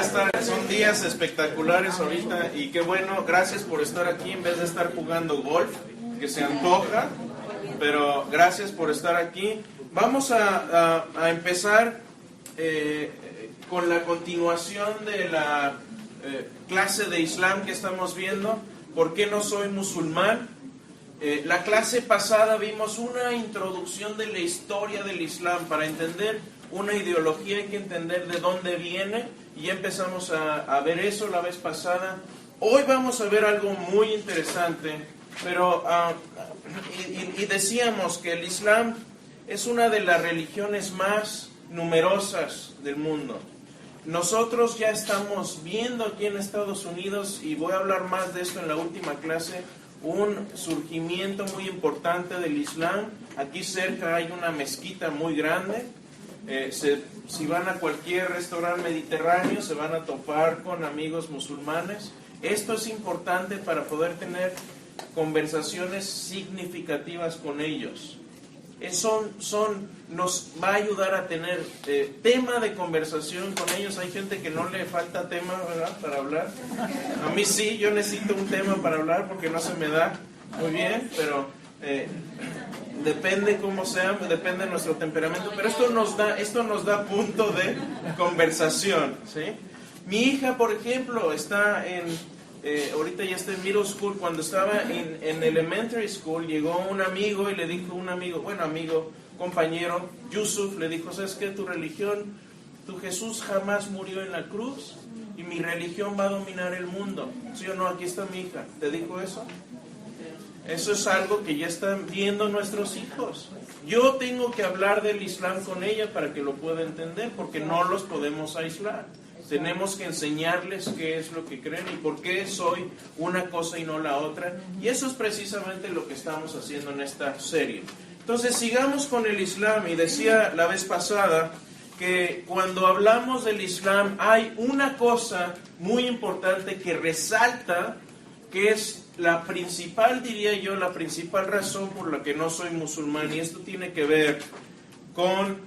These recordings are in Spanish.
Son días espectaculares ahorita y qué bueno, gracias por estar aquí en vez de estar jugando golf, que se antoja, pero gracias por estar aquí. Vamos a empezar con la continuación de la clase de Islam que estamos viendo. ¿Por qué no soy musulmán? La clase pasada vimos una introducción de la historia del Islam. Para entender una ideología hay que entender de dónde viene, y ya empezamos a ver eso la vez pasada. Hoy vamos a ver algo muy interesante, pero y decíamos que el Islam es una de las religiones más numerosas del mundo. Nosotros ya estamos viendo aquí en Estados Unidos, y voy a hablar más de esto en la última clase, un surgimiento muy importante del Islam. Aquí cerca hay una mezquita muy grande. Si van a cualquier restaurante mediterráneo se van a topar con amigos musulmanes. Esto es importante para poder tener conversaciones significativas con ellos. Nos va a ayudar a tener tema de conversación con ellos. Hay gente que no le falta tema, ¿verdad?, para hablar. A mí sí, yo necesito un tema para hablar porque no se me da muy bien, pero depende cómo sea, depende de nuestro temperamento, pero esto nos da punto de conversación, ¿sí? Mi hija, por ejemplo, está ahorita ya está en middle school. Cuando estaba en elementary school, llegó un amigo y le dijo compañero, Yusuf, le dijo: ¿sabes qué? Tu Jesús jamás murió en la cruz y mi religión va a dominar el mundo. ¿Sí o no? Aquí está mi hija. ¿Te dijo eso? Eso es algo que ya están viendo nuestros hijos. Yo tengo que hablar del Islam con ella para que lo pueda entender, porque no los podemos aislar. Tenemos que enseñarles qué es lo que creen y por qué soy una cosa y no la otra. Y eso es precisamente lo que estamos haciendo en esta serie. Entonces, sigamos con el Islam. Y decía la vez pasada que cuando hablamos del Islam hay una cosa muy importante que resalta, que es la principal, diría yo, la principal razón por la que no soy musulmán. Y esto tiene que ver con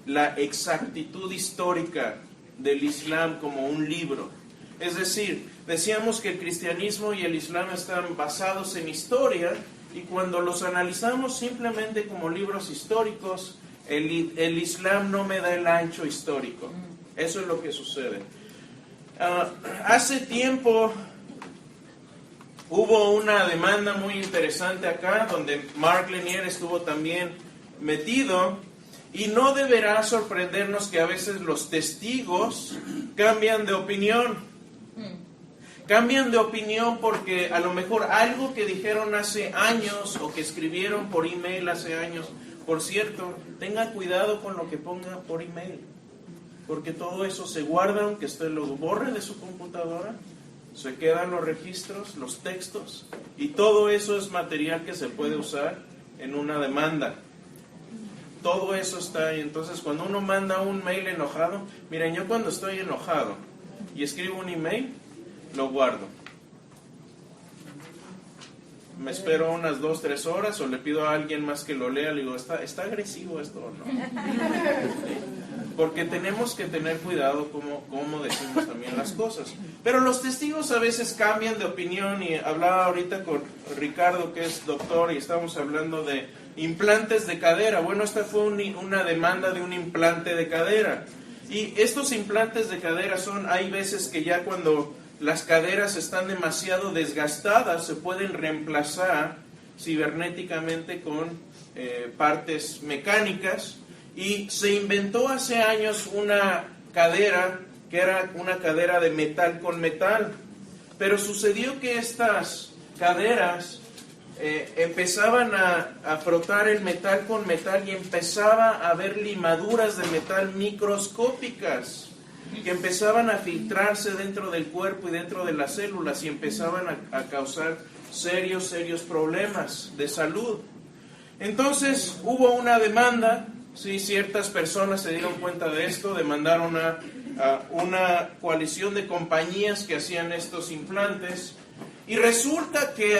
la exactitud histórica del Islam como un libro. Es decir, decíamos que el cristianismo y el Islam están basados en historia, y cuando los analizamos simplemente como libros históricos, el Islam no me da el ancho histórico. Eso es lo que sucede. Hace tiempo hubo una demanda muy interesante acá, donde Mark Lanier estuvo también metido. Y no deberá sorprendernos que a veces los testigos cambian de opinión. Cambian de opinión porque a lo mejor algo que dijeron hace años o que escribieron por email hace años. Por cierto, tenga cuidado con lo que ponga por email, porque todo eso se guarda, aunque usted lo borre de su computadora, se quedan los registros, los textos, y todo eso es material que se puede usar en una demanda. Todo eso está ahí. Entonces, cuando uno manda un mail enojado, miren, yo cuando estoy enojado y escribo un email, lo guardo. Me espero unas 2-3 horas, o le pido a alguien más que lo lea. Le digo: ¿está agresivo esto o no? Porque tenemos que tener cuidado cómo decimos también las cosas. Pero los testigos a veces cambian de opinión, y hablaba ahorita con Ricardo, que es doctor, y estábamos hablando de implantes de cadera. Bueno, esta fue una demanda de un implante de cadera. Y estos implantes de cadera hay veces que ya cuando las caderas están demasiado desgastadas, se pueden reemplazar cibernéticamente con partes mecánicas. Y se inventó hace años una cadera que era una cadera de metal con metal. Pero sucedió que estas caderas empezaban a frotar el metal con metal, y empezaba a haber limaduras de metal microscópicas que empezaban a filtrarse dentro del cuerpo y dentro de las células, y empezaban a causar serios problemas de salud. Entonces hubo una demanda. Sí, ciertas personas se dieron cuenta de esto, demandaron a una coalición de compañías que hacían estos implantes. Y resulta que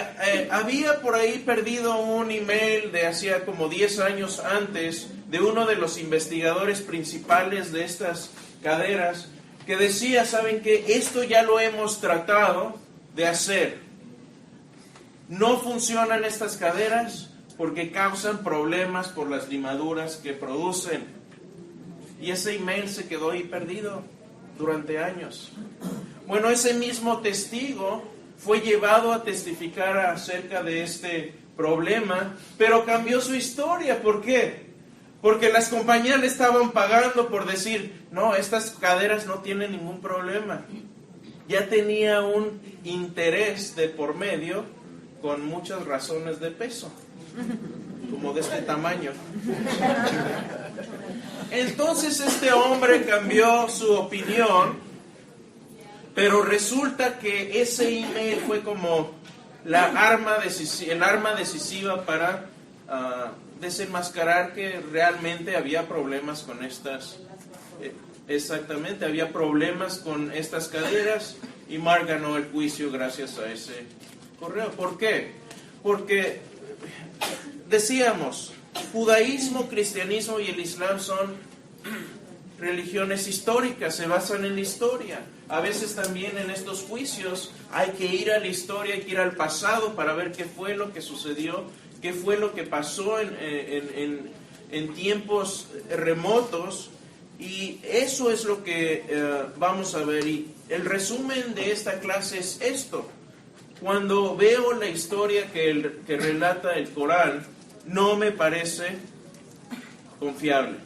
había por ahí perdido un email de hacía como 10 años antes, de uno de los investigadores principales de estas caderas, que decía, ¿saben qué? Esto ya lo hemos tratado de hacer. No funcionan estas caderas porque causan problemas por las limaduras que producen. Y ese email se quedó ahí perdido durante años. Bueno, ese mismo testigo fue llevado a testificar acerca de este problema, pero cambió su historia. ¿Por qué? Porque las compañías le estaban pagando por decir, no, estas caderas no tienen ningún problema. Ya tenía un interés de por medio con muchas razones de peso, como de este tamaño. Entonces este hombre cambió su opinión, pero resulta que ese email fue como el arma decisiva para desenmascarar que realmente había problemas con estas, exactamente, había problemas con estas caderas, y Mark ganó el juicio gracias a ese correo. ¿Por qué? Porque decíamos, judaísmo, cristianismo y el islam son religiones históricas, se basan en la historia. A veces también en estos juicios hay que ir a la historia, hay que ir al pasado para ver qué fue lo que sucedió, qué fue lo que pasó en tiempos remotos, y eso es lo que vamos a ver. Y el resumen de esta clase es esto. Cuando veo la historia que relata el Corán, no me parece confiable.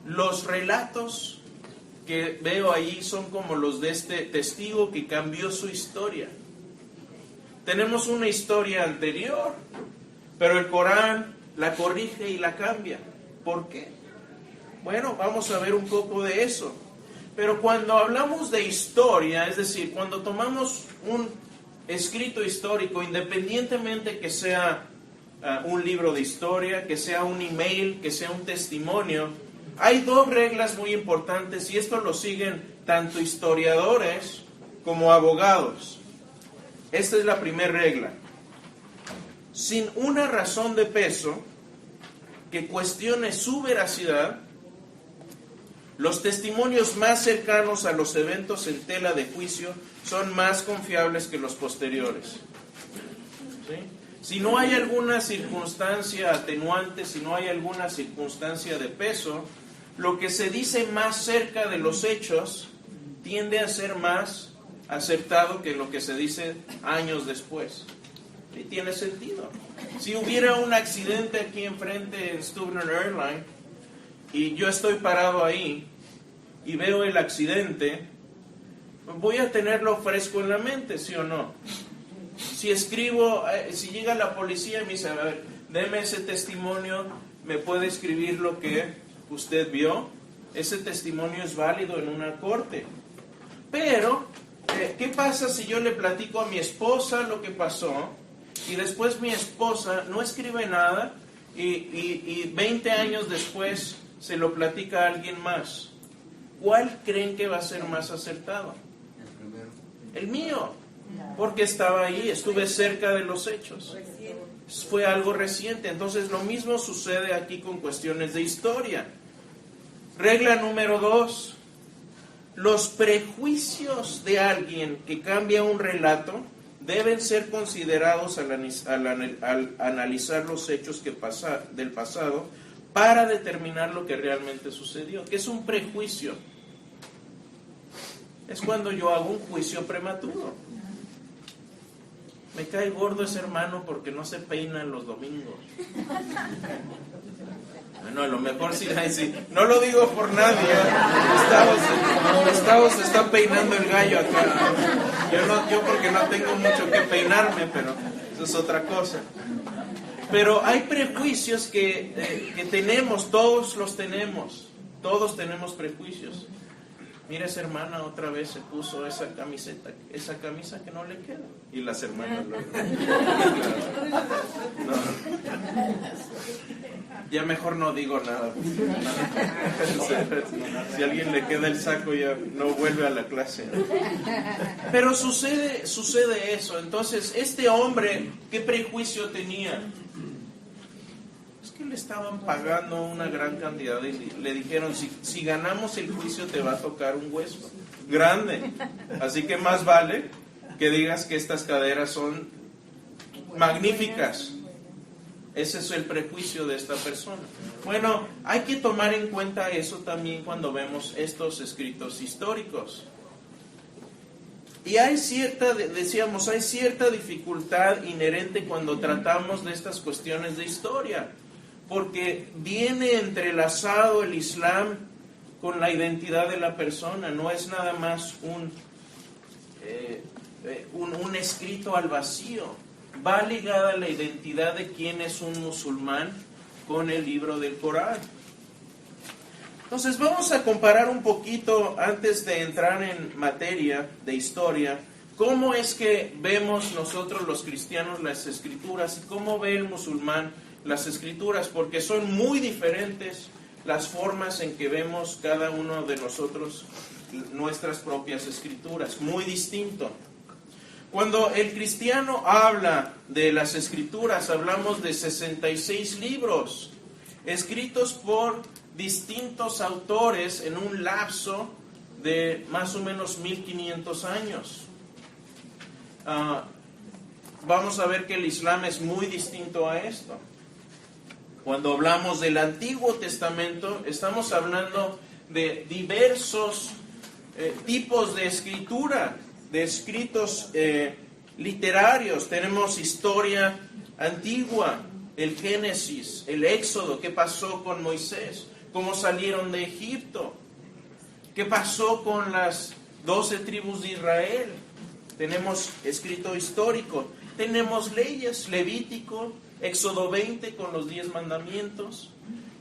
Los relatos que veo ahí son como los de este testigo que cambió su historia. Tenemos una historia anterior, pero el Corán la corrige y la cambia. ¿Por qué? Bueno, vamos a ver un poco de eso. Pero cuando hablamos de historia, es decir, cuando tomamos un escrito histórico, independientemente que sea un libro de historia, que sea un email, que sea un testimonio, hay dos reglas muy importantes, y esto lo siguen tanto historiadores como abogados. Esta es la primera regla. Sin una razón de peso que cuestione su veracidad, los testimonios más cercanos a los eventos en tela de juicio son más confiables que los posteriores. ¿Sí? Si no hay alguna circunstancia atenuante, si no hay alguna circunstancia de peso, lo que se dice más cerca de los hechos tiende a ser más acertado que lo que se dice años después. Y tiene sentido. Si hubiera un accidente aquí enfrente en Stubner Airline y yo estoy parado ahí y veo el accidente, voy a tenerlo fresco en la mente, ¿sí o no? Si escribo, si llega la policía y me dice, a ver, deme ese testimonio, ¿me puede escribir lo que usted vio? Ese testimonio es válido en una corte. Pero, ¿qué pasa si yo le platico a mi esposa lo que pasó y después mi esposa no escribe nada y 20 años después se lo platica a alguien más? ¿Cuál creen que va a ser más acertado? El primero. El mío, porque estaba ahí, estuve cerca de los hechos. Fue algo reciente. Entonces lo mismo sucede aquí con cuestiones de historia. Regla número 2. Los prejuicios de alguien que cambia un relato deben ser considerados al analizar los hechos del pasado para determinar lo que realmente sucedió. ¿Qué es un prejuicio? Es cuando yo hago un juicio prematuro. Me cae gordo ese hermano porque no se peina los domingos. Bueno, a lo mejor sí, no lo digo por nadie. Gustavo se está peinando el gallo acá. Yo porque no tengo mucho que peinarme, pero eso es otra cosa. Pero hay prejuicios que tenemos, todos los tenemos. Todos tenemos prejuicios. Mira, esa hermana otra vez se puso esa camisa que no le queda. Y las hermanas lo... No. Ya mejor no digo nada. Si a alguien le queda el saco ya no vuelve a la clase. Pero sucede eso. Entonces, este hombre, ¿qué prejuicio tenía? que le estaban pagando una gran cantidad y le dijeron, si ganamos el juicio te va a tocar un hueso grande. Así que más vale que digas que estas caderas son magníficas. Ese es el prejuicio de esta persona. Bueno, hay que tomar en cuenta eso también cuando vemos estos escritos históricos. Y hay cierta dificultad inherente cuando tratamos de estas cuestiones de historia, porque viene entrelazado el Islam con la identidad de la persona, no es nada más un escrito al vacío, va ligada la identidad de quién es un musulmán con el libro del Corán. Entonces vamos a comparar un poquito, antes de entrar en materia de historia, cómo es que vemos nosotros los cristianos las escrituras y cómo ve el musulmán las escrituras, porque son muy diferentes las formas en que vemos cada uno de nosotros nuestras propias escrituras, muy distinto. Cuando el cristiano habla de las escrituras, hablamos de 66 libros, escritos por distintos autores en un lapso de más o menos 1500 años. Vamos a ver que el Islam es muy distinto a esto. Cuando hablamos del Antiguo Testamento, estamos hablando de diversos tipos de escritura, de escritos literarios. Tenemos historia antigua, el Génesis, el Éxodo, qué pasó con Moisés, cómo salieron de Egipto, qué pasó con las 12 tribus de Israel. Tenemos escrito histórico, tenemos leyes, Levítico, Éxodo 20 con los 10 mandamientos,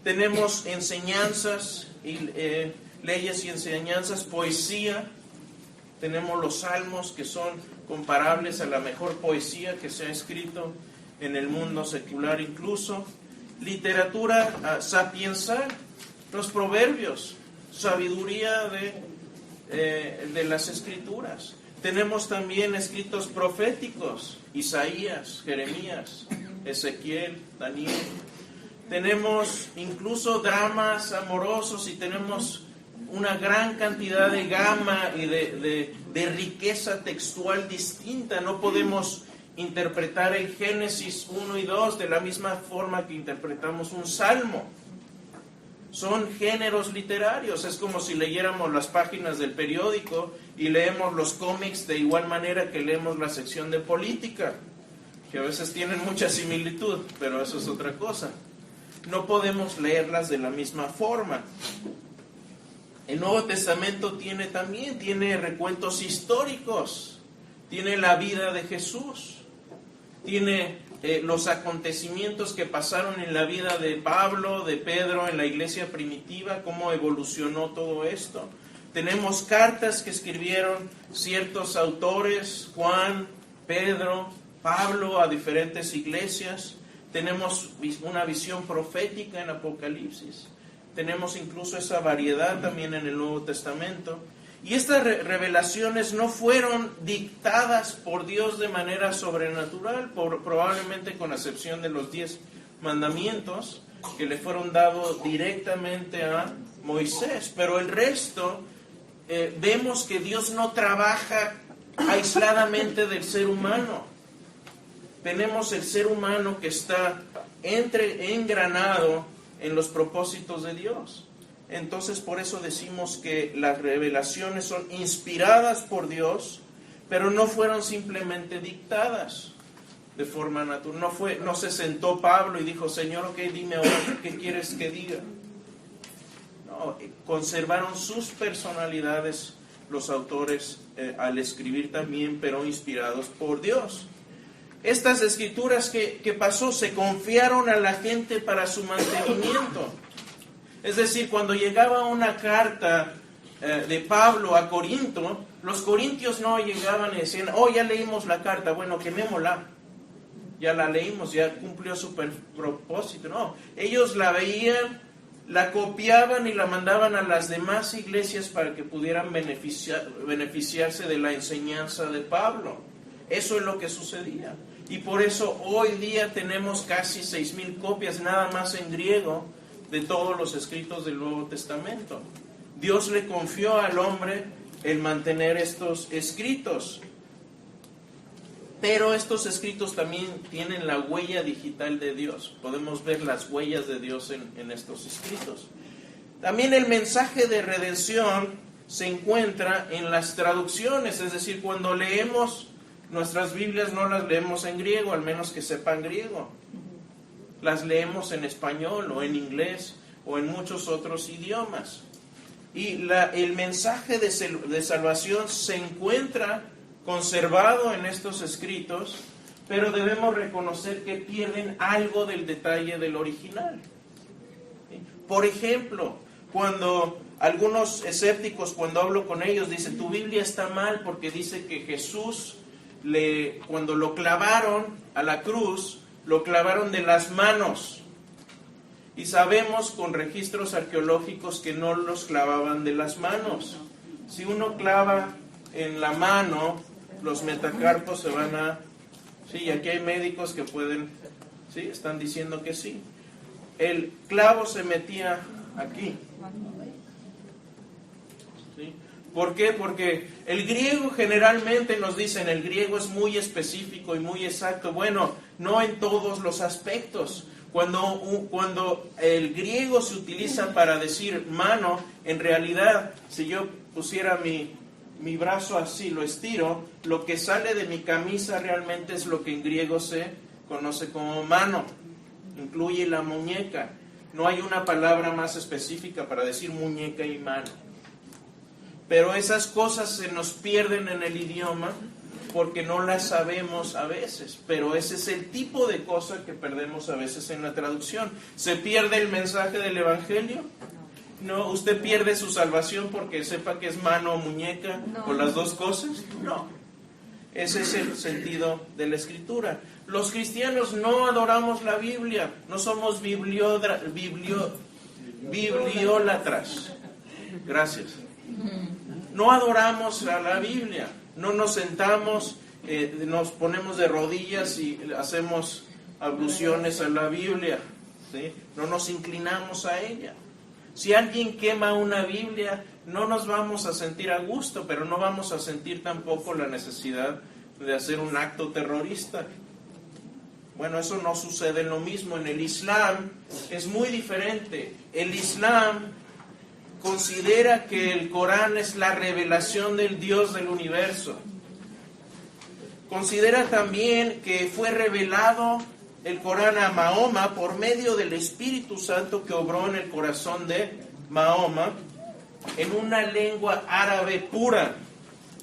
tenemos enseñanzas, leyes y enseñanzas, poesía, tenemos los salmos que son comparables a la mejor poesía que se ha escrito en el mundo secular incluso, literatura sapiensal, los proverbios, sabiduría de las escrituras. Tenemos también escritos proféticos, Isaías, Jeremías, Ezequiel, Daniel. Tenemos incluso dramas amorosos y tenemos una gran cantidad de gama y de riqueza textual distinta. No podemos interpretar el Génesis 1 y 2 de la misma forma que interpretamos un salmo. Son géneros literarios, es como si leyéramos las páginas del periódico y leemos los cómics de igual manera que leemos la sección de política, que a veces tienen mucha similitud, pero eso es otra cosa. No podemos leerlas de la misma forma. El Nuevo Testamento tiene recuentos históricos, tiene la vida de Jesús, tiene los acontecimientos que pasaron en la vida de Pablo, de Pedro, en la iglesia primitiva, cómo evolucionó todo esto. Tenemos cartas que escribieron ciertos autores, Juan, Pedro, Pablo, a diferentes iglesias. Tenemos una visión profética en Apocalipsis. Tenemos incluso esa variedad también en el Nuevo Testamento. Y estas revelaciones no fueron dictadas por Dios de manera sobrenatural, probablemente con excepción de los 10 mandamientos que le fueron dados directamente a Moisés. Pero el resto, vemos que Dios no trabaja aisladamente del ser humano. Tenemos el ser humano que está engranado en los propósitos de Dios. Entonces, por eso decimos que las revelaciones son inspiradas por Dios, pero no fueron simplemente dictadas de forma natural. No se sentó Pablo y dijo, Señor, ok, dime ahora qué quieres que diga. No, conservaron sus personalidades los autores al escribir también, pero inspirados por Dios. Estas escrituras que pasó se confiaron a la gente para su mantenimiento. Es decir, cuando llegaba una carta de Pablo a Corinto, los corintios no llegaban y decían, ya leímos la carta, bueno, quemémosla. Ya la leímos, ya cumplió su propósito. No, ellos la veían, la copiaban y la mandaban a las demás iglesias para que pudieran beneficiarse de la enseñanza de Pablo. Eso es lo que sucedía. Y por eso hoy día tenemos casi 6,000 copias nada más en griego de todos los escritos del Nuevo Testamento. Dios le confió al hombre el mantener estos escritos. Pero estos escritos también tienen la huella digital de Dios. Podemos ver las huellas de Dios en estos escritos. También el mensaje de redención se encuentra en las traducciones. Es decir, cuando leemos nuestras Biblias no las leemos en griego, al menos que sepan griego. Las leemos en español o en inglés o en muchos otros idiomas. Y el mensaje de salvación se encuentra conservado en estos escritos, pero debemos reconocer que pierden algo del detalle del original. Por ejemplo, cuando algunos escépticos, cuando hablo con ellos, dicen, tu Biblia está mal porque dice que Jesús, cuando lo clavaron a la cruz, lo clavaron de las manos. Y sabemos con registros arqueológicos que no los clavaban de las manos. Si uno clava en la mano, los metacarpos se van a... Sí, aquí hay médicos que pueden... Sí, están diciendo que sí. El clavo se metía aquí. ¿Sí? ¿Por qué? Porque el griego generalmente nos dicen, el griego es muy específico y muy exacto. Bueno, no en todos los aspectos. Cuando el griego se utiliza para decir mano, en realidad, si yo pusiera mi brazo así, lo estiro, lo que sale de mi camisa realmente es lo que en griego se conoce como mano. Incluye la muñeca. No hay una palabra más específica para decir muñeca y mano. Pero esas cosas se nos pierden en el idioma porque no las sabemos a veces. Pero ese es el tipo de cosa que perdemos a veces en la traducción. ¿Se pierde el mensaje del Evangelio? No. ¿Usted pierde su salvación porque sepa que es mano o muñeca o las dos cosas? No. Ese es el sentido de la Escritura. Los cristianos no adoramos la Biblia, no somos bibliólatras. Gracias. No adoramos a la Biblia, no nos sentamos, nos ponemos de rodillas y hacemos alusiones a la Biblia, ¿sí? No nos inclinamos a ella. Si alguien quema una Biblia, no nos vamos a sentir a gusto, pero no vamos a sentir tampoco la necesidad de hacer un acto terrorista. Bueno, eso no sucede en lo mismo. En el Islam es muy diferente. El Islam considera que el Corán es la revelación del Dios del universo. Considera también que fue revelado el Corán a Mahoma por medio del Espíritu Santo que obró en el corazón de Mahoma en una lengua árabe pura.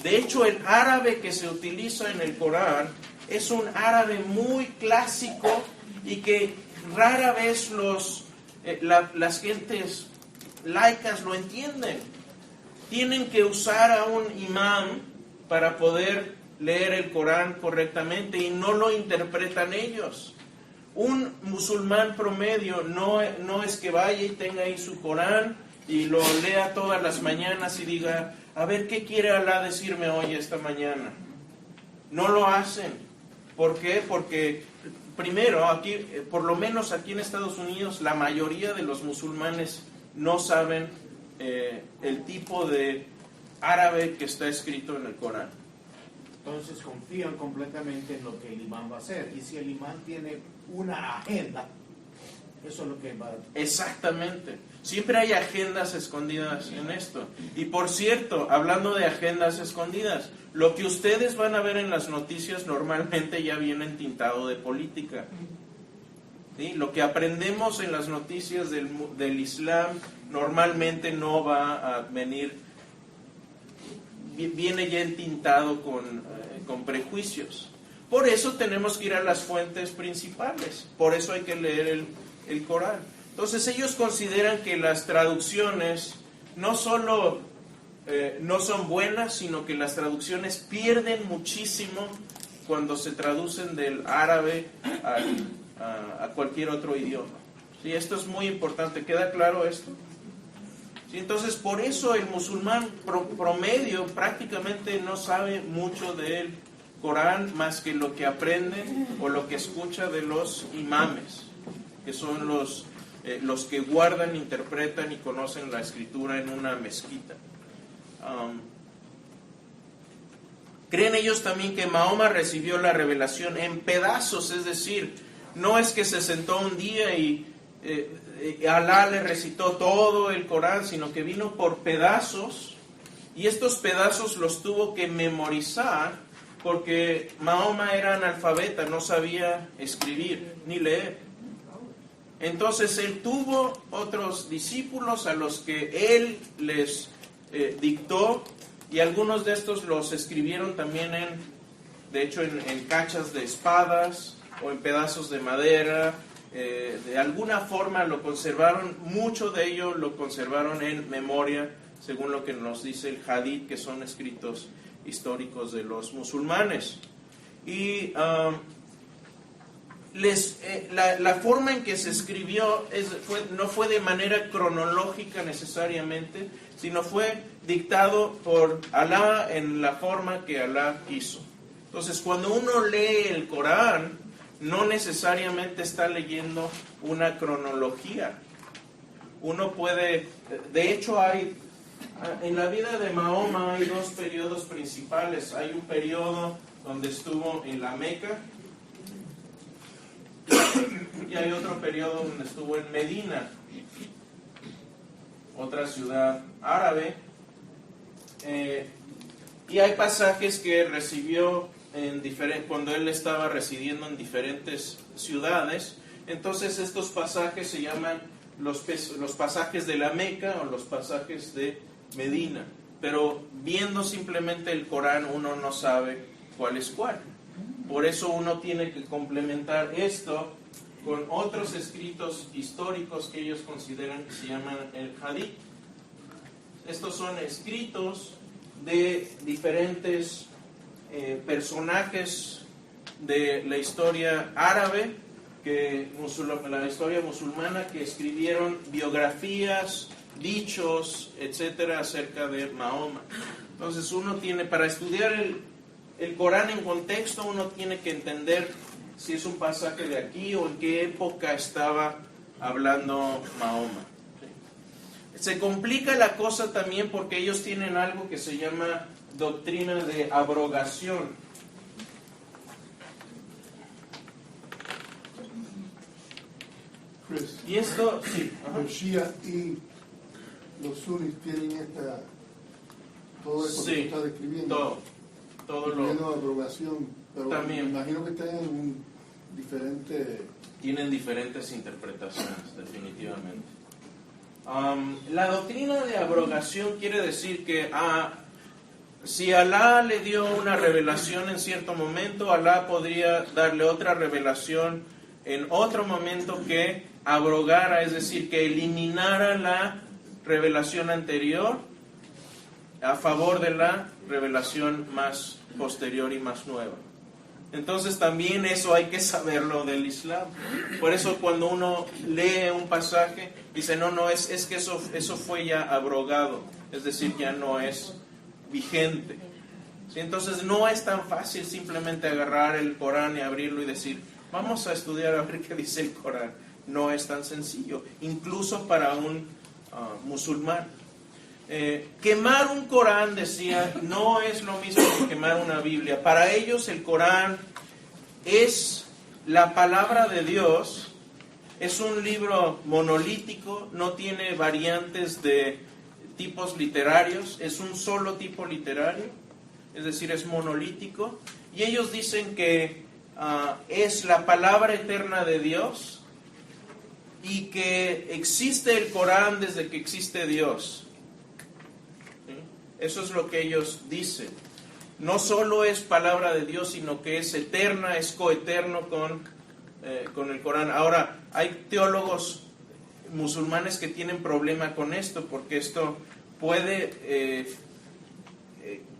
De hecho, el árabe que se utiliza en el Corán es un árabe muy clásico y que rara vez las gentes laicas lo entienden. Tienen que usar a un imán para poder leer el Corán correctamente y no lo interpretan ellos. Un musulmán promedio no es que vaya y tenga ahí su Corán y lo lea todas las mañanas y diga, a ver, ¿qué quiere Alá decirme hoy esta mañana? No lo hacen. ¿Por qué? Porque primero, aquí, por lo menos aquí en Estados Unidos, la mayoría de los musulmanes no saben el tipo de árabe que está escrito en el Corán. Entonces confían completamente en lo que el imán va a hacer. Y si el imán tiene una agenda, eso es lo que va a... Exactamente. Siempre hay agendas escondidas en esto. Y por cierto, hablando de agendas escondidas, lo que ustedes van a ver en las noticias normalmente ya viene tintado de política. ¿Sí? Lo que aprendemos en las noticias del Islam normalmente no va a venir, viene ya entintado con prejuicios. Por eso tenemos que ir a las fuentes principales, por eso hay que leer el Corán. Entonces ellos consideran que las traducciones no solo no son buenas, sino que las traducciones pierden muchísimo cuando se traducen del árabe a cualquier otro idioma. ¿Sí? Esto es muy importante, ¿queda claro esto? ¿Sí? Entonces por eso el musulmán promedio prácticamente no sabe mucho Corán más que lo que aprende o lo que escucha de los imames, que son los que guardan, interpretan y conocen la escritura en una mezquita. Creen ellos también que Mahoma recibió la revelación en pedazos, es decir, no es que se sentó un día y Alá le recitó todo el Corán, sino que vino por pedazos, y estos pedazos los tuvo que memorizar, porque Mahoma era analfabeta, no sabía escribir ni leer. Entonces él tuvo otros discípulos a los que él les dictó, y algunos de estos los escribieron también de hecho en cachas de espadas o en pedazos de madera. De alguna forma lo conservaron, mucho de ello lo conservaron en memoria, según lo que nos dice el Hadith, que son escritos históricos de los musulmanes. Y la forma en que se escribió no fue de manera cronológica necesariamente, sino fue dictado por Alá en la forma que Alá quiso. Entonces, cuando uno lee el Corán, no necesariamente está leyendo una cronología. Uno puede, de hecho en la vida de Mahoma hay dos periodos principales. Hay un periodo donde estuvo en la Meca, y hay otro periodo donde estuvo en Medina, otra ciudad árabe, y hay pasajes que recibió cuando él estaba residiendo en diferentes ciudades. Entonces estos pasajes se llaman los pasajes de la Meca o los pasajes de Medina, pero viendo simplemente el Corán uno no sabe cuál es cuál. Por eso uno tiene que complementar esto con otros escritos históricos que ellos consideran que se llaman el Hadith. Estos son escritos de diferentes personajes de la historia árabe, la historia musulmana, que escribieron biografías, dichos, etcétera, acerca de Mahoma. Entonces uno tiene, para estudiar el Corán en contexto, uno tiene que entender si es un pasaje de aquí o en qué época estaba hablando Mahoma. Se complica la cosa también porque ellos tienen algo que se llama doctrina de abrogación. Chris, Y esto, sí. los Shia y los Sunnis tienen todo eso que Sí, tú estás describiendo. todo incluyendo lo la abrogación, pero también. me imagino que está en un diferente. tienen diferentes interpretaciones, definitivamente. La doctrina de abrogación quiere decir que si Alá le dio una revelación en cierto momento, Alá podría darle otra revelación en otro momento que abrogara, es decir, que eliminara la revelación anterior a favor de la revelación más posterior y más nueva. Entonces también eso hay que saberlo del Islam. Por eso cuando uno lee un pasaje, dice, no, es que eso fue ya abrogado, es decir, ya no es vigente. ¿Sí? Entonces no es tan fácil simplemente agarrar el Corán y abrirlo y decir, vamos a estudiar a ver qué dice el Corán. No es tan sencillo, incluso para un musulmán. Quemar un Corán, decía, no es lo mismo que quemar una Biblia. Para ellos el Corán es la palabra de Dios, es un libro monolítico, no tiene variantes de tipos literarios, es un solo tipo literario, es decir, es monolítico. Y ellos dicen que es la palabra eterna de Dios y que existe el Corán desde que existe Dios. Eso es lo que ellos dicen. No solo es palabra de Dios, sino que es eterna, es coeterno con el Corán. Ahora, hay teólogos musulmanes que tienen problema con esto, porque esto puede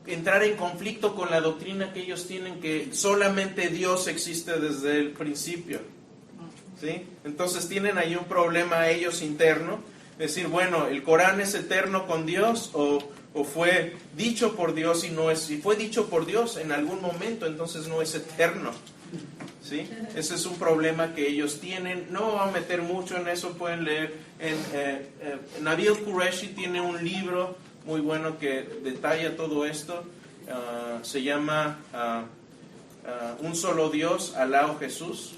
entrar en conflicto con la doctrina que ellos tienen, que solamente Dios existe desde el principio. ¿Sí? Entonces tienen ahí un problema ellos interno, decir, bueno, ¿el Corán es eterno con Dios o o fue dicho por Dios y no es, si fue dicho por Dios en algún momento, entonces no es eterno. ¿Sí? Ese es un problema que ellos tienen. No me voy a meter mucho en eso, pueden leer. Nabil Qureshi tiene un libro muy bueno que detalla todo esto. Se llama Un solo Dios, Alá o Jesús.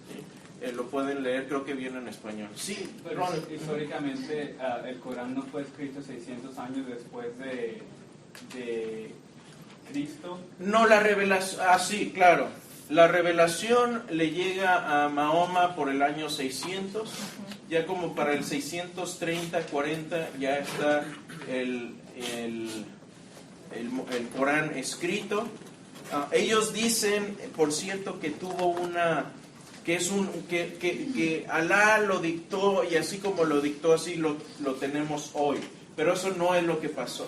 ¿Sí? Lo pueden leer, creo que viene en español. Sí, pero históricamente el Corán no fue escrito 600 años después de Cristo. No, la revelación, sí, claro. La revelación le llega a Mahoma por el año 600, ya como para el 630, 40 ya está el Corán escrito. Ellos dicen, por cierto, que tuvo que Alá lo dictó y así como lo dictó, así lo tenemos hoy. Pero eso no es lo que pasó.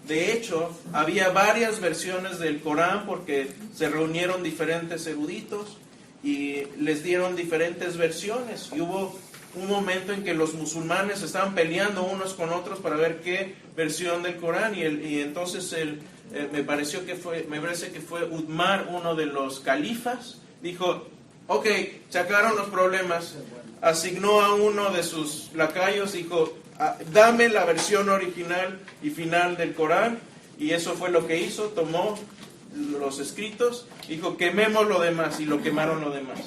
De hecho, había varias versiones del Corán porque se reunieron diferentes eruditos y les dieron diferentes versiones. Y hubo un momento en que los musulmanes estaban peleando unos con otros para ver qué versión del Corán. Y entonces me parece que fue Udmar, uno de los califas, dijo, ok, sacaron los problemas, asignó a uno de sus lacayos, dijo, dame la versión original y final del Corán, y eso fue lo que hizo. Tomó los escritos, dijo, quememos lo demás, y lo quemaron lo demás.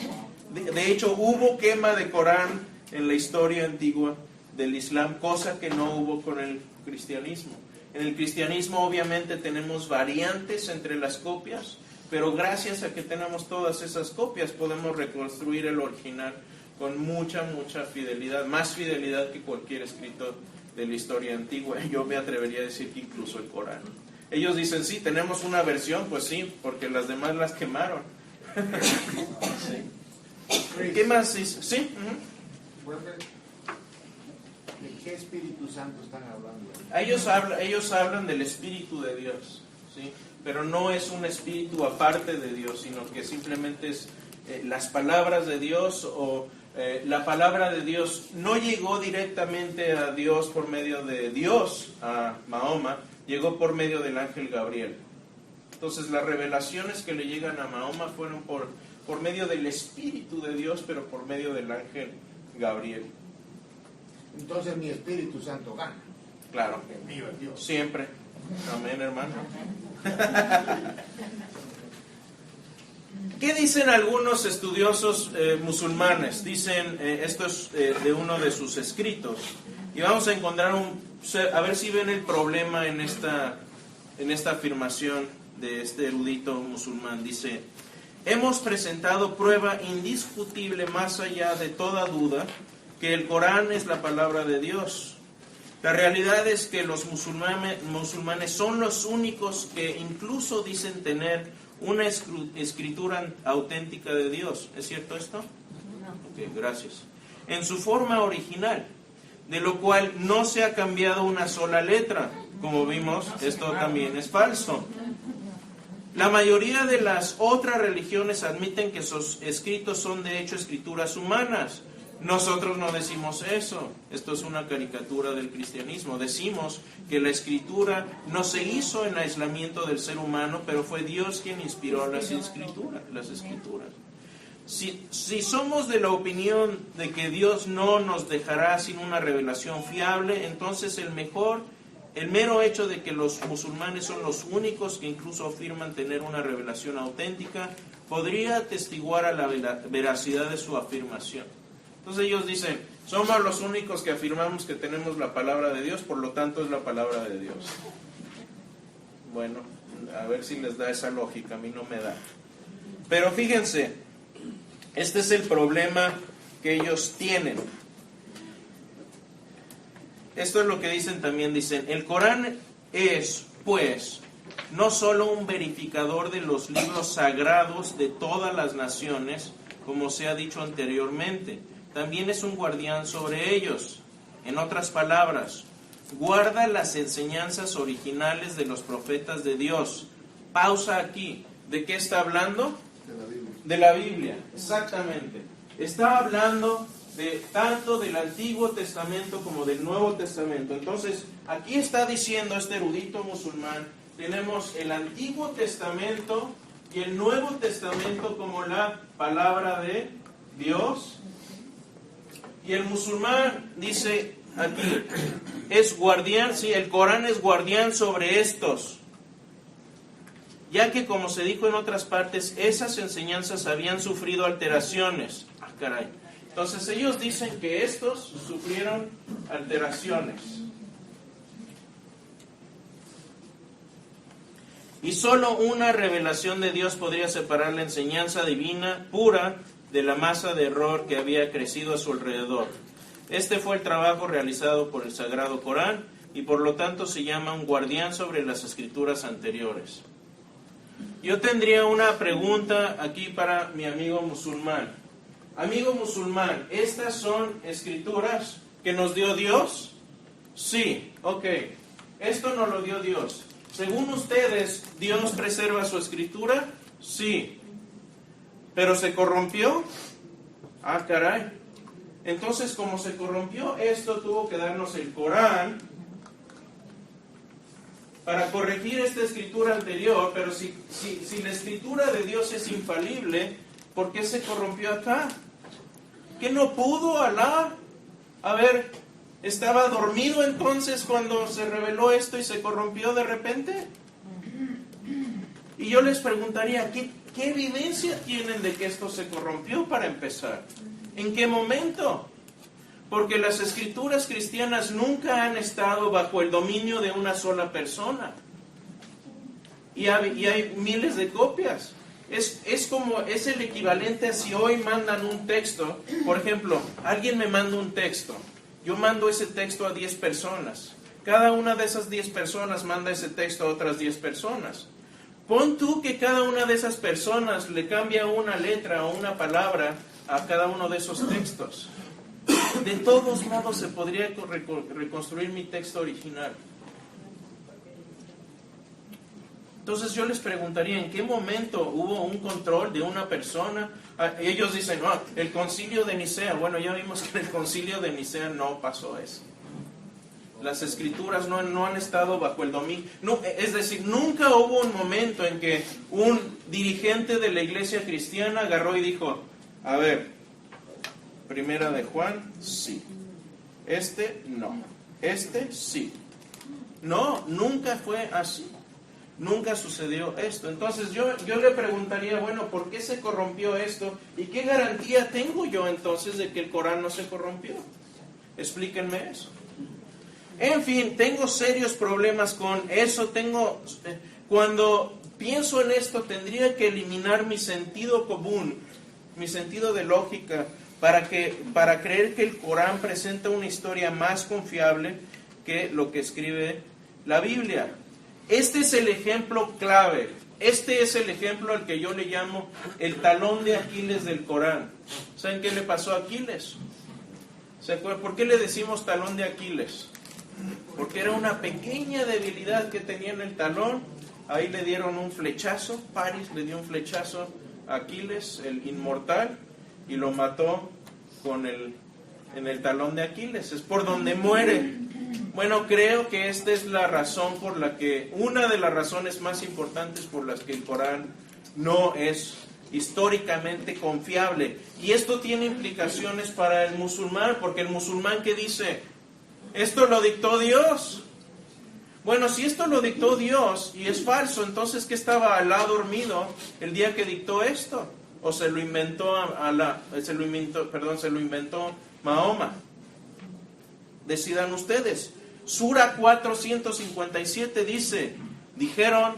De hecho, hubo quema de Corán en la historia antigua del Islam, cosa que no hubo con el cristianismo. En el cristianismo obviamente tenemos variantes entre las copias, pero gracias a que tenemos todas esas copias podemos reconstruir el original con mucha fidelidad, más fidelidad que cualquier escrito de la historia antigua. Yo me atrevería a decir que incluso el Corán. Ellos dicen, sí, tenemos una versión, pues sí, porque las demás las quemaron. Sí. ¿Qué más dice? Sí. ¿De qué Espíritu Santo están hablando? Ellos hablan del Espíritu de Dios, ¿sí? Pero no es un espíritu aparte de Dios, sino que simplemente es las palabras de Dios o la palabra de Dios no llegó directamente a Dios por medio de Dios, a Mahoma, llegó por medio del ángel Gabriel. Entonces las revelaciones que le llegan a Mahoma fueron por medio del Espíritu de Dios, pero por medio del ángel Gabriel. Entonces mi Espíritu Santo gana. Claro, Viva Dios. siempre. Amén, hermano. ¿Qué dicen algunos estudiosos musulmanes? Dicen, esto es de uno de sus escritos, y vamos a encontrar a ver si ven el problema en esta afirmación de este erudito musulmán. Dice, hemos presentado prueba indiscutible más allá de toda duda que el Corán es la palabra de Dios. La realidad es que los musulmanes son los únicos que incluso dicen tener una escritura auténtica de Dios. ¿Es cierto esto? No. Ok, gracias. En su forma original, de lo cual no se ha cambiado una sola letra. Como vimos, esto también es falso. La mayoría de las otras religiones admiten que sus escritos son de hecho escrituras humanas. Nosotros no decimos eso. Esto es una caricatura del cristianismo. Decimos que la escritura no se hizo en aislamiento del ser humano, pero fue Dios quien inspiró las escrituras. Si somos de la opinión de que Dios no nos dejará sin una revelación fiable, entonces el mero hecho de que los musulmanes son los únicos que incluso afirman tener una revelación auténtica podría atestiguar a la veracidad de su afirmación. Entonces ellos dicen, somos los únicos que afirmamos que tenemos la palabra de Dios, por lo tanto es la palabra de Dios. Bueno, a ver si les da esa lógica, a mí no me da. Pero fíjense, este es el problema que ellos tienen. Esto es lo que dicen también, dicen, el Corán es, pues, no solo un verificador de los libros sagrados de todas las naciones, como se ha dicho anteriormente, también es un guardián sobre ellos. En otras palabras, guarda las enseñanzas originales de los profetas de Dios. Pausa aquí. ¿De qué está hablando? De la Biblia. De la Biblia, exactamente. Está hablando de tanto del Antiguo Testamento como del Nuevo Testamento. Entonces, aquí está diciendo este erudito musulmán, tenemos el Antiguo Testamento y el Nuevo Testamento como la palabra de Dios. Y el musulmán dice aquí, es guardián, sí, el Corán es guardián sobre estos, ya que como se dijo en otras partes, esas enseñanzas habían sufrido alteraciones. Ah, caray. Entonces ellos dicen que estos sufrieron alteraciones. Y solo una revelación de Dios podría separar la enseñanza divina pura de la masa de error que había crecido a su alrededor. Este fue el trabajo realizado por el Sagrado Corán y por lo tanto se llama un guardián sobre las escrituras anteriores. Yo tendría una pregunta aquí para mi amigo musulmán. Amigo musulmán, ¿estas son escrituras que nos dio Dios? Sí, ok. Esto nos lo dio Dios. Según ustedes, ¿Dios preserva su escritura? Sí. ¿Pero se corrompió? Ah, caray. Entonces, como se corrompió esto, tuvo que darnos el Corán para corregir esta escritura anterior. Pero si la escritura de Dios es infalible, ¿por qué se corrompió acá? ¿Qué no pudo Alá? A ver, ¿estaba dormido entonces cuando se reveló esto y se corrompió de repente? Y yo les preguntaría, ¿qué evidencia tienen de que esto se corrompió para empezar? ¿En qué momento? Porque las escrituras cristianas nunca han estado bajo el dominio de una sola persona. Y hay miles de copias. Es el equivalente a si hoy mandan un texto. Por ejemplo, alguien me manda un texto. Yo mando ese texto a 10 personas. Cada una de esas 10 personas manda ese texto a otras 10 personas. Pon tú que cada una de esas personas le cambia una letra o una palabra a cada uno de esos textos. De todos modos se podría reconstruir mi texto original. Entonces yo les preguntaría, ¿en qué momento hubo un control de una persona? Ellos dicen, no, el concilio de Nicea. Bueno, ya vimos que en el concilio de Nicea no pasó eso. Las escrituras no han estado bajo el dominio. No, es decir, nunca hubo un momento en que un dirigente de la iglesia cristiana agarró y dijo, a ver, Primera de Juan, sí. Este, no. Este, sí. No, nunca fue así. Nunca sucedió esto. Entonces yo le preguntaría, bueno, ¿por qué se corrompió esto? ¿Y qué garantía tengo yo entonces de que el Corán no se corrompió? Explíquenme eso. En fin, tengo serios problemas con eso. Cuando pienso en esto, tendría que eliminar mi sentido común, mi sentido de lógica, para creer que el Corán presenta una historia más confiable que lo que escribe la Biblia. Este es el ejemplo clave. Este es el ejemplo al que yo le llamo el talón de Aquiles del Corán. ¿Saben qué le pasó a Aquiles? ¿Se acuerdan? ¿Por qué le decimos talón de Aquiles? Porque era una pequeña debilidad que tenía en el talón. Ahí le dieron un flechazo. Paris le dio un flechazo a Aquiles, el inmortal, y lo mató en el talón de Aquiles. Es por donde muere. Bueno, creo que esta es la razón por la que, una de las razones más importantes por las que el Corán no es históricamente confiable. Y esto tiene implicaciones para el musulmán, porque el musulmán, ¿qué dice? Esto lo dictó Dios. Bueno, si esto lo dictó Dios y es falso, entonces ¿qué estaba Alá dormido el día que dictó esto? ¿O se lo inventó se lo inventó Mahoma? Decidan ustedes. Sura 457 dice, dijeron,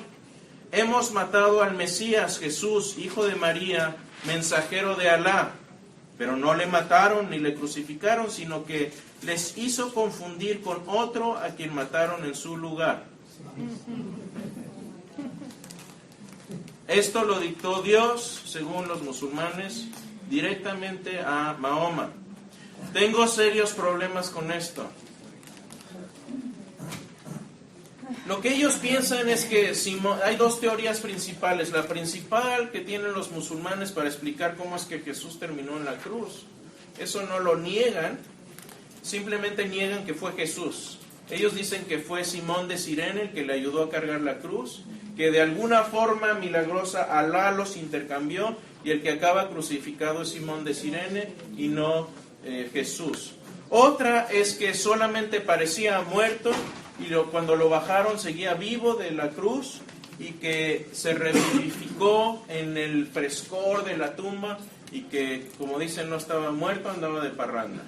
hemos matado al Mesías Jesús, hijo de María, mensajero de Alá, pero no le mataron ni le crucificaron, sino que les hizo confundir con otro a quien mataron en su lugar. Esto lo dictó Dios, según los musulmanes, directamente a Mahoma. Tengo serios problemas con esto. Lo que ellos piensan es que hay dos teorías principales. La principal que tienen los musulmanes para explicar cómo es que Jesús terminó en la cruz. eso no lo niegan, simplemente niegan que fue Jesús. Ellos dicen que fue Simón de Cirene el que le ayudó a cargar la cruz, que de alguna forma milagrosa Alá los intercambió y el que acaba crucificado es Simón de Cirene y no Jesús. Otra es que solamente parecía muerto y cuando lo bajaron seguía vivo de la cruz y que se revivificó en el frescor de la tumba y que, como dicen, no estaba muerto, andaba de parranda.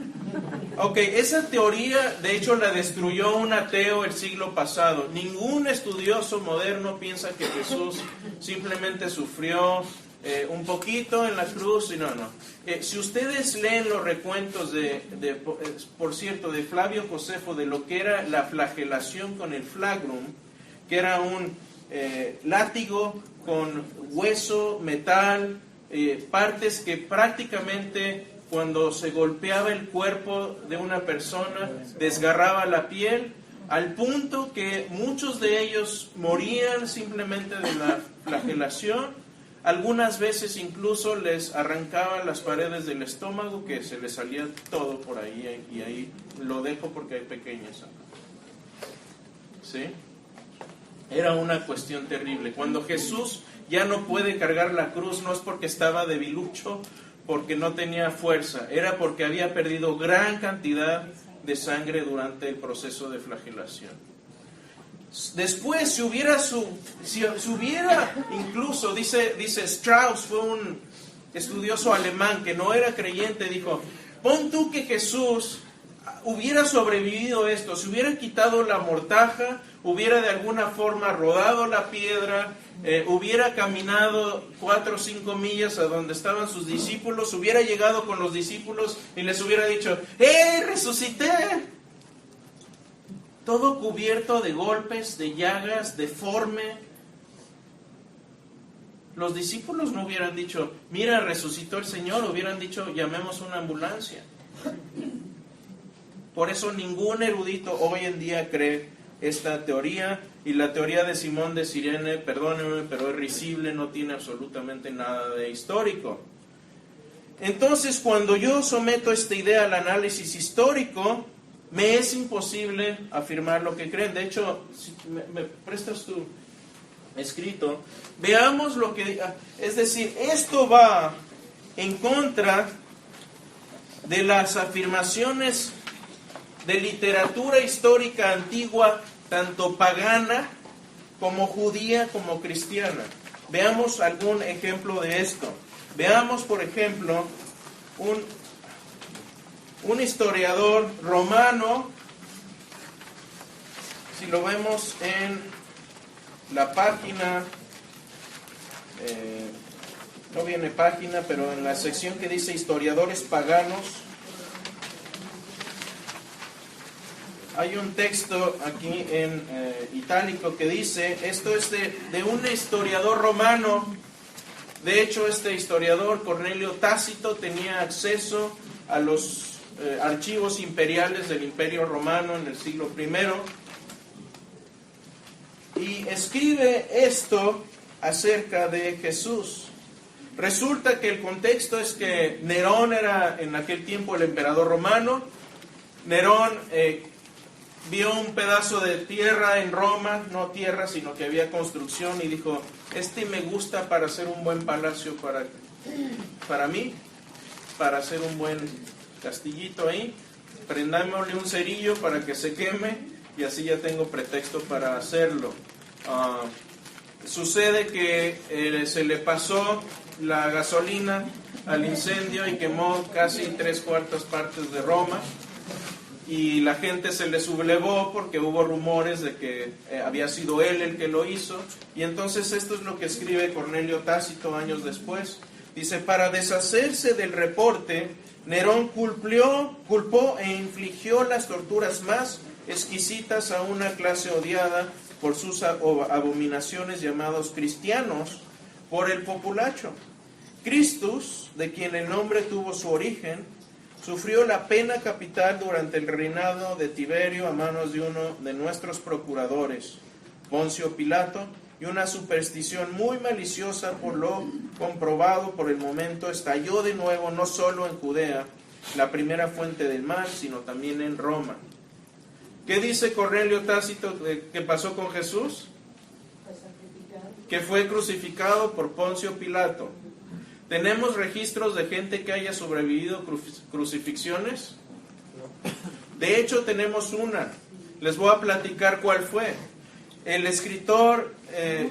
Ok, esa teoría de hecho la destruyó un ateo el siglo pasado. Ningún estudioso moderno piensa que Jesús simplemente sufrió un poquito en la cruz y no. Si ustedes leen los recuentos por cierto, de Flavio Josefo de lo que era la flagelación con el flagrum, que era un látigo con hueso, metal, partes que prácticamente cuando se golpeaba el cuerpo de una persona desgarraba la piel, al punto que muchos de ellos morían simplemente de la flagelación. Algunas veces incluso les arrancaban las paredes del estómago, que se les salía todo por ahí, y ahí lo dejo porque hay pequeñas acá. ¿Sí? Era una cuestión terrible. Cuando Jesús ya no puede cargar la cruz, no es porque estaba debilucho, porque no tenía fuerza, era porque había perdido gran cantidad de sangre durante el proceso de flagelación. Después, si hubiera incluso, dice Strauss, fue un estudioso alemán que no era creyente, dijo, pon tú que Jesús hubiera sobrevivido esto, se hubiera quitado la mortaja, hubiera de alguna forma rodado la piedra, hubiera caminado 4 o 5 millas a donde estaban sus discípulos, hubiera llegado con los discípulos y les hubiera dicho, resucité. Todo cubierto de golpes, de llagas, deforme. Los discípulos no hubieran dicho, mira, resucitó el Señor, hubieran dicho, llamemos una ambulancia. Por eso ningún erudito hoy en día cree esta teoría, y la teoría de Simón de Cirene, perdónenme, pero es risible, no tiene absolutamente nada de histórico. Entonces, cuando yo someto esta idea al análisis histórico, me es imposible afirmar lo que creen. De hecho, si me prestas tu escrito, veamos lo que... Es decir, esto va en contra de las afirmaciones de literatura histórica antigua, tanto pagana como judía como cristiana. Veamos algún ejemplo de esto. Veamos, por ejemplo, un historiador romano, si lo vemos en la página, no viene página, pero en la sección que dice historiadores paganos, hay un texto aquí en itálico que dice, esto es de un historiador romano. De hecho, este historiador, Cornelio Tácito, tenía acceso a los archivos imperiales del Imperio Romano en el siglo I, y escribe esto acerca de Jesús. Resulta que el contexto es que Nerón era en aquel tiempo el emperador romano. Nerón vio un pedazo de tierra en Roma, no tierra, sino que había construcción, y dijo, me gusta para hacer un buen palacio para mí, para hacer un buen castillito ahí, prendámosle un cerillo para que se queme, y así ya tengo pretexto para hacerlo. Sucede que se le pasó la gasolina al incendio y quemó casi 3/4 partes de Roma, y la gente se le sublevó porque hubo rumores de que había sido él el que lo hizo. Y entonces esto es lo que escribe Cornelio Tácito años después. Dice, para deshacerse del reporte, Nerón culpó e infligió las torturas más exquisitas a una clase odiada por sus abominaciones, llamados cristianos por el populacho. Christus, de quien el nombre tuvo su origen, sufrió la pena capital durante el reinado de Tiberio a manos de uno de nuestros procuradores, Poncio Pilato, y una superstición muy maliciosa, por lo comprobado por el momento, estalló de nuevo no solo en Judea, la primera fuente del mal, sino también en Roma. ¿Qué dice Cornelio Tácito que pasó con Jesús? Que fue crucificado por Poncio Pilato. ¿Tenemos registros de gente que haya sobrevivido crucifixiones? De hecho, tenemos una. Les voy a platicar cuál fue. El escritor,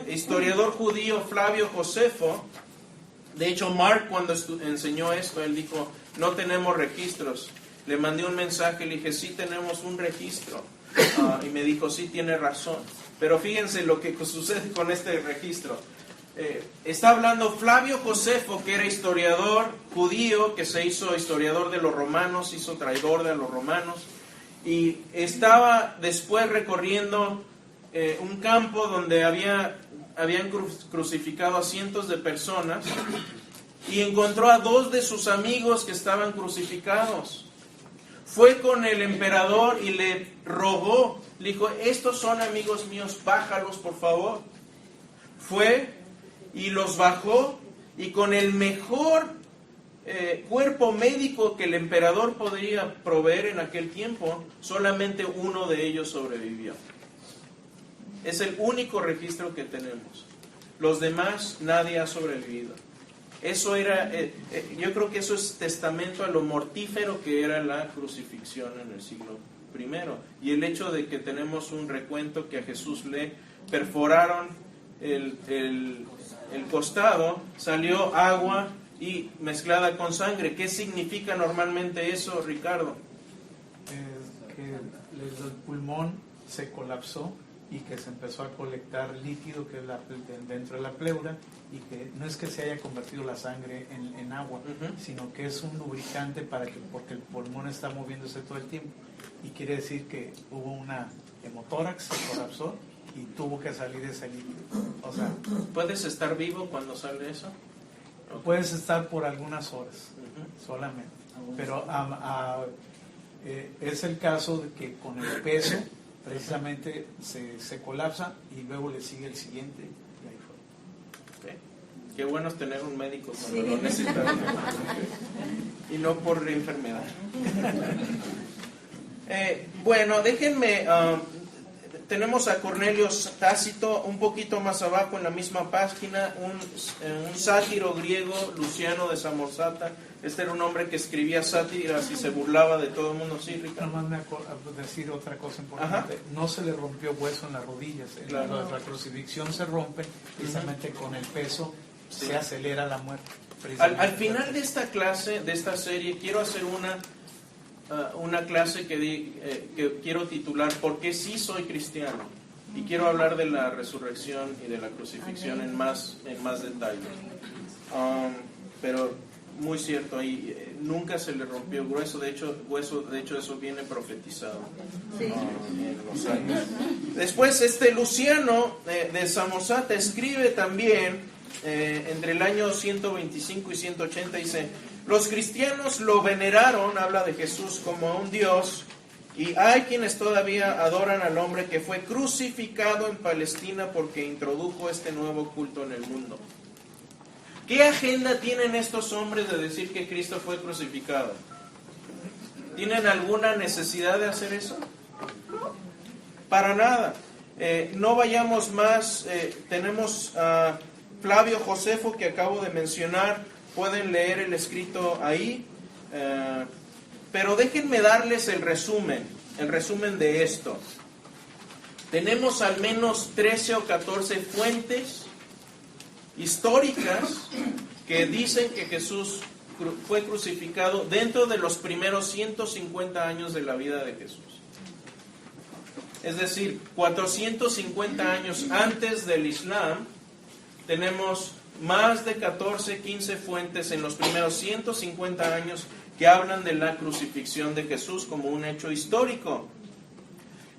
historiador judío Flavio Josefo, de hecho Mark cuando enseñó esto, él dijo, no tenemos registros. Le mandé un mensaje, le dije, sí tenemos un registro. Y me dijo, sí, tiene razón. Pero fíjense lo que sucede con este registro. Está hablando Flavio Josefo, que era historiador judío, que se hizo historiador de los romanos, hizo traidor de los romanos, y estaba después recorriendo un campo donde habían crucificado a cientos de personas, y encontró a 2 de sus amigos que estaban crucificados. Fue con el emperador y le rogó, le dijo, estos son amigos míos, bájalos por favor. Fue y los bajó, y con el mejor cuerpo médico que el emperador podría proveer en aquel tiempo, solamente uno de ellos sobrevivió. Es el único registro que tenemos. Los demás, nadie ha sobrevivido. Eso era, yo creo que eso es testamento a lo mortífero que era la crucifixión en el siglo I. Y el hecho de que tenemos un recuento que a Jesús le perforaron el costado, salió agua y mezclada con sangre. ¿Qué significa normalmente eso, Ricardo? Que el pulmón se colapsó y que se empezó a colectar líquido que es dentro de la pleura, y que no es que se haya convertido la sangre en agua, sino que es un lubricante porque el pulmón está moviéndose todo el tiempo, y quiere decir que hubo una hemotórax, se colapsó y tuvo que salir ese líquido. O sea, ¿puedes estar vivo cuando sale eso? Puedes estar por algunas horas solamente, pero es el caso de que con el peso precisamente se colapsa y luego le sigue el siguiente y ahí fue. Okay. Qué bueno es tener un médico cuando lo necesitamos y no por la enfermedad. Bueno, déjenme, tenemos a Cornelio Tácito un poquito más abajo en la misma página, un sátiro griego, Luciano de Samosata. Este era un hombre que escribía sátiras y se burlaba de todo el mundo. Sí, Ricardo. Nomás me decir otra cosa importante. No se le rompió hueso en las rodillas. Claro. La crucifixión se rompe precisamente con el peso, sí. Se acelera la muerte. Al final de esta clase, de esta serie, quiero hacer una clase que quiero titular ¿Por qué sí soy cristiano? Y quiero hablar de la resurrección y de la crucifixión en más detalle. Pero muy cierto, ahí nunca se le rompió el hueso, de hecho eso viene profetizado en los años. Después Luciano de Samosata escribe también entre el año 125 y 180, dice: los cristianos lo veneraron, habla de Jesús, como a un Dios, y hay quienes todavía adoran al hombre que fue crucificado en Palestina porque introdujo este nuevo culto en el mundo. ¿Qué agenda tienen estos hombres de decir que Cristo fue crucificado? ¿Tienen alguna necesidad de hacer eso? Para nada. No vayamos más. Tenemos a Flavio Josefo, que acabo de mencionar. Pueden leer el escrito ahí. Pero déjenme darles el resumen de esto. Tenemos al menos 13 o 14 fuentes históricas que dicen que Jesús fue crucificado dentro de los primeros 150 años de la vida de Jesús. Es decir, 450 años antes del Islam, tenemos más de 14, 15 fuentes en los primeros 150 años que hablan de la crucifixión de Jesús como un hecho histórico.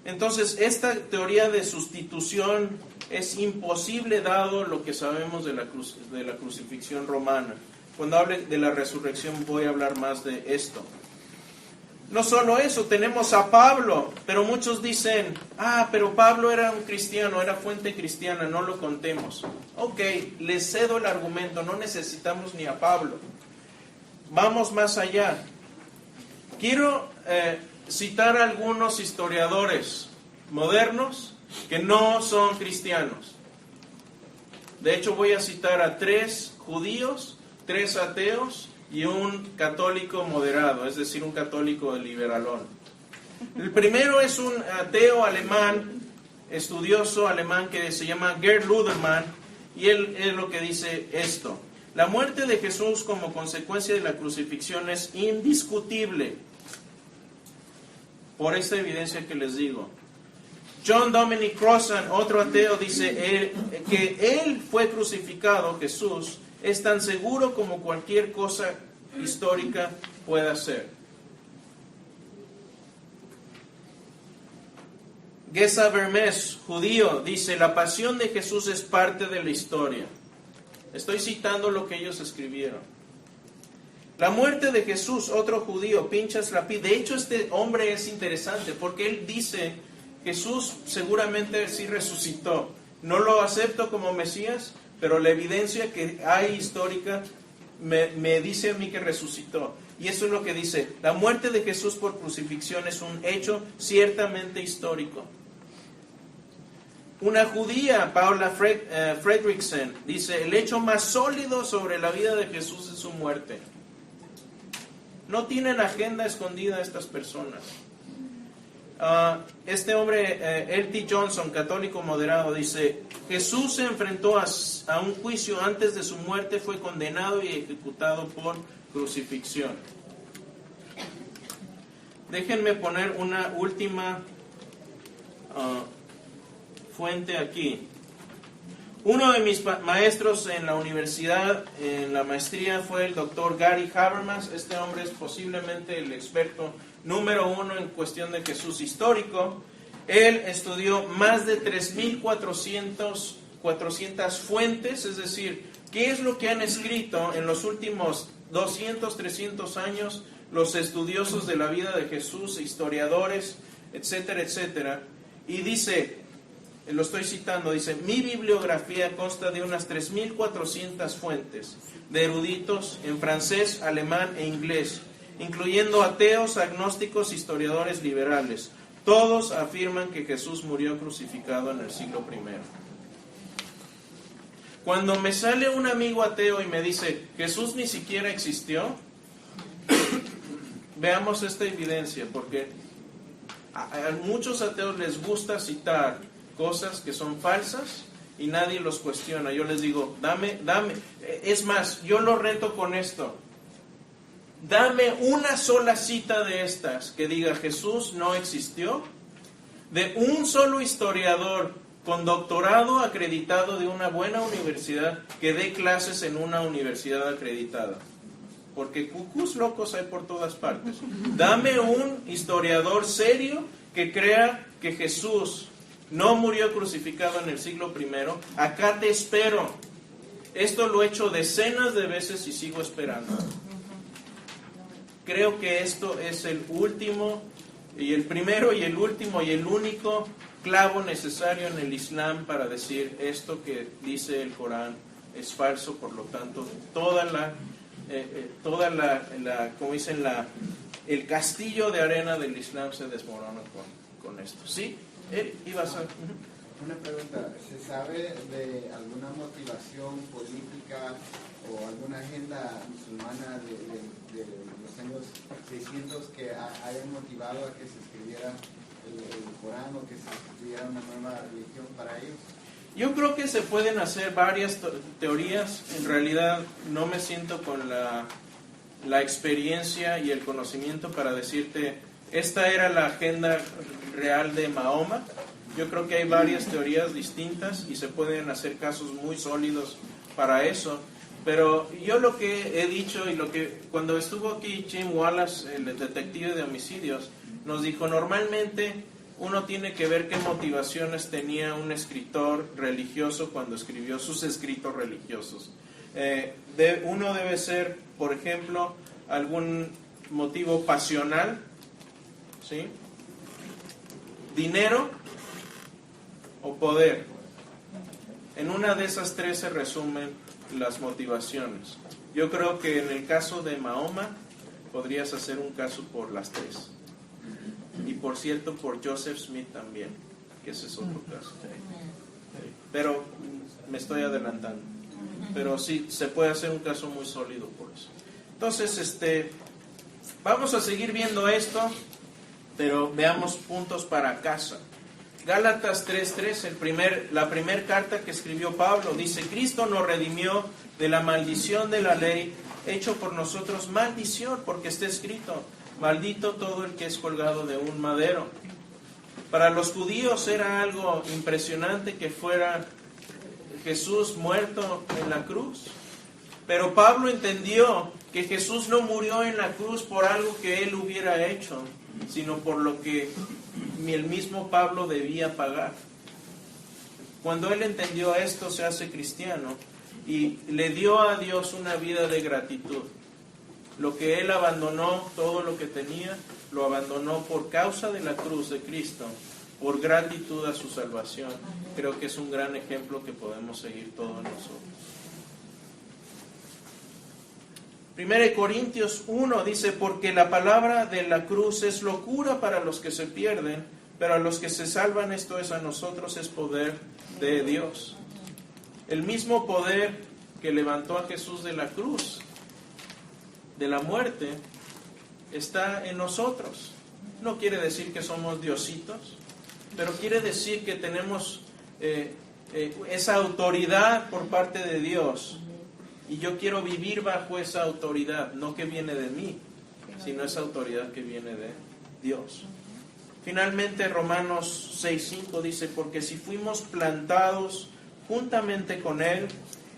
Entonces, esta teoría de sustitución es imposible dado lo que sabemos de la crucifixión romana. Cuando hable de la resurrección voy a hablar más de esto. No solo eso, tenemos a Pablo, pero muchos dicen, pero Pablo era un cristiano, era fuente cristiana, no lo contemos. Ok, les cedo el argumento, no necesitamos ni a Pablo. Vamos más allá. Quiero citar a algunos historiadores modernos que no son cristianos. De hecho, voy a citar a 3 judíos, 3 ateos y un católico moderado, es decir, un católico liberalón. El primero es un ateo alemán, estudioso alemán, que se llama Gerd Ludermann, y él es lo que dice esto: la muerte de Jesús como consecuencia de la crucifixión es indiscutible, por esta evidencia que les digo. John Dominic Crossan, otro ateo, dice que él fue crucificado, Jesús, es tan seguro como cualquier cosa histórica pueda ser. Geza Vermes, judío, dice: la pasión de Jesús es parte de la historia. Estoy citando lo que ellos escribieron. La muerte de Jesús, otro judío, Pinchas Lapid. De hecho, este hombre es interesante porque él dice: Jesús seguramente sí resucitó. No lo acepto como Mesías, pero la evidencia que hay histórica me dice a mí que resucitó. Y eso es lo que dice: la muerte de Jesús por crucifixión es un hecho ciertamente histórico. Una judía, Paula Fredrickson, dice: el hecho más sólido sobre la vida de Jesús es su muerte. No tienen agenda escondida estas personas. Este hombre, L.T. Johnson, católico moderado, dice: Jesús se enfrentó a un juicio antes de su muerte, fue condenado y ejecutado por crucifixión. Déjenme poner una última fuente aquí. Uno de mis maestros en la universidad, en la maestría, fue el doctor Gary Habermas. Este hombre es posiblemente el experto número 1 en cuestión de Jesús histórico. Él estudió más de 3.400 fuentes, es decir, qué es lo que han escrito en los últimos 200, 300 años los estudiosos de la vida de Jesús, historiadores, etcétera, etcétera. Y dice, lo estoy citando, dice: mi bibliografía consta de unas 3.400 fuentes de eruditos en francés, alemán e inglés, incluyendo ateos, agnósticos, historiadores liberales. Todos afirman que Jesús murió crucificado en el siglo I. Cuando me sale un amigo ateo y me dice: Jesús ni siquiera existió, veamos esta evidencia, porque a muchos ateos les gusta citar cosas que son falsas y nadie los cuestiona. Yo les digo: dame, es más, yo lo reto con esto: dame una sola cita de estas que diga Jesús no existió, de un solo historiador con doctorado acreditado de una buena universidad que dé clases en una universidad acreditada. Porque cucús locos hay por todas partes. Dame un historiador serio que crea que Jesús no murió crucificado en el siglo I. Acá te espero. Esto lo he hecho decenas de veces y sigo esperando. Creo que esto es el último, y el primero, y el último, y el único clavo necesario en el Islam para decir esto que dice el Corán es falso. Por lo tanto, como dicen, el castillo de arena del Islam se desmorona con esto. ¿Sí? Ibas a... Una pregunta: ¿se sabe de alguna motivación política o alguna agenda musulmana de los años 600 que hayan motivado a que se escribiera el Corán o que se escribiera una nueva religión para ellos? Yo creo que se pueden hacer varias teorías. En realidad no me siento con la experiencia y el conocimiento para decirte esta era la agenda real de Mahoma. Yo creo que hay varias teorías distintas y se pueden hacer casos muy sólidos para eso. Pero yo lo que he dicho, y lo que cuando estuvo aquí Jim Wallace, el detective de homicidios, nos dijo: normalmente uno tiene que ver qué motivaciones tenía un escritor religioso cuando escribió sus escritos religiosos. Uno debe ser, por ejemplo, algún motivo pasional, ¿sí? Dinero o poder. En una de esas tres se resumen las motivaciones. Yo creo que en el caso de Mahoma, podrías hacer un caso por las tres. Y por cierto, por Joseph Smith también, que ese es otro caso. Pero me estoy adelantando. Pero sí, se puede hacer un caso muy sólido por eso. Entonces, vamos a seguir viendo esto, pero veamos puntos para casa. Gálatas 3:3, la primera carta que escribió Pablo, dice: Cristo nos redimió de la maldición de la ley, hecho por nosotros maldición, porque está escrito: maldito todo el que es colgado de un madero. Para los judíos era algo impresionante que fuera Jesús muerto en la cruz. Pero Pablo entendió que Jesús no murió en la cruz por algo que él hubiera hecho, sino por lo que el mismo Pablo debía pagar. Cuando él entendió esto, se hace cristiano y le dio a Dios una vida de gratitud. Lo que él abandonó, todo lo que tenía, lo abandonó por causa de la cruz de Cristo, por gratitud a su salvación. Creo que es un gran ejemplo que podemos seguir todos nosotros. 1 Corintios 1 dice: porque la palabra de la cruz es locura para los que se pierden, pero a los que se salvan, esto es, a nosotros, es poder de Dios. El mismo poder que levantó a Jesús de la cruz, de la muerte, está en nosotros. No quiere decir que somos diositos, pero quiere decir que tenemos esa autoridad por parte de Dios. Y yo quiero vivir bajo esa autoridad, no que viene de mí, sino esa autoridad que viene de Dios. Finalmente, Romanos 6:5 dice: porque si fuimos plantados juntamente con Él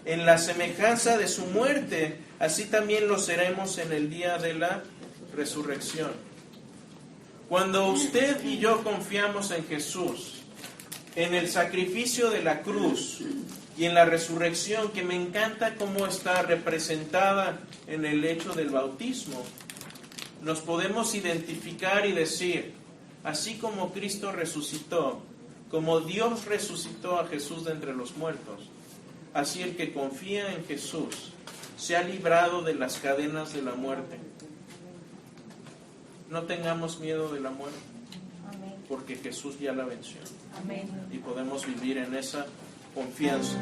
en la semejanza de su muerte, así también lo seremos en el día de la resurrección. Cuando usted y yo confiamos en Jesús, en el sacrificio de la cruz y en la resurrección, que me encanta cómo está representada en el hecho del bautismo, nos podemos identificar y decir: así como Cristo resucitó, como Dios resucitó a Jesús de entre los muertos, así el que confía en Jesús se ha librado de las cadenas de la muerte. No tengamos miedo de la muerte, porque Jesús ya la venció. Y podemos vivir en esa confianza.